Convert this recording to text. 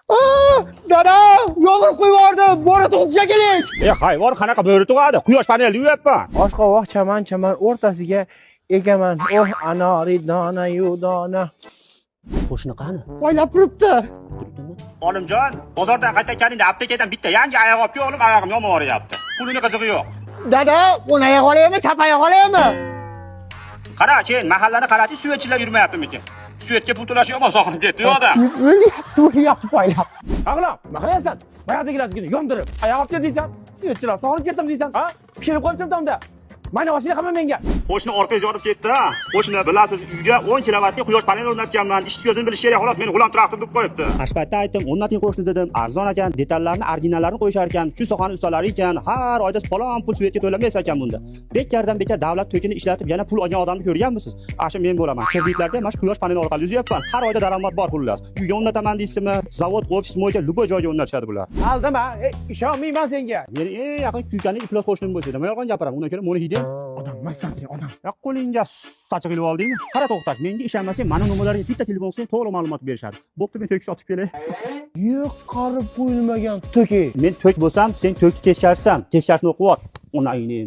Dada, yomg'ir quyib yubordi. Bora to'xtatsa kerak. Hayvon qanaqa bo'ri tug'adi? Quyosh paneli uyapman. Oshqovoq chaman o'rtasiga egaman. Oh, anori dona yu dona. Qo'shni qani? Poylab turibdi. Olimjon, bozordan qaytayotganingda aptekadan bitta yangi oyoq olib keldim, oyog'im yomon og'riyapti. Pulini qizig'i yo'q. Dada, o'ng oyoq olaymi, chap oyoq olaymi? Qara, sen mahallani qarachi, suvetchilar yurmayaptimikin? Suvetga pul to'lash yomon sog'inib ketdi odam. O'lyapti poylab. Aqlam, nima qilyapsan? Bayog'idagilarni yondirib, oyoq olib kel deysan. Svetchilar sog'inib ketdim deysan, ha? Pishirib qo'yibdim tomda. Mana mashina hamma menga. Qo'shni orqaga yorib ketdi. Qo'shni bilasiz, uyga 10 kilovatga quyosh paneli o'rnatganman. Ishni ko'zini bilish kerak, xolos meni g'ulam traktor deb qo'yibdi. Ashpatda aytdim, o'rnating qo'shni dedim. Arzon ekan, detallarni, originallarni qo'yishar ekan, shu sohani ustalari ekan. Har oyda falon pul svetga to'lamaysiz ekan bunda. Bekardan bekar davlat to'kini ishlatib yana pul olgan odamni ko'rganmisiz? Asha men bo'laman. Kreditlarda mana shu quyosh paneli orqali uzyapman. Har oyda daromad bor xullas. Uyga o'rnataman deysizmi? Zavod, ofis, mo'yja, luboy joyga o'rnatishadi bular. Aldama, ishonmayman senga. Meni eng yaqin kuykaning iflos qo'shnim bo'lsa, nima yolg'on gapiraman? Undan ko'ra meni hiding. Odam massan sen, odam. Qo'lingga sachiq ilib oldingmi? Qara to'xtash. Menga ishonmasang, mana nomerlarga bitta telefon qilsang, to'liq ma'lumot berishadi. Bo'pti, men to'kis otib kelay. Yo'q, qarib qo'yilmagan to'ki. Men to'k bo'lsam, sen to'kni teskarisan. Teskarisini o'qib ol. Unayni.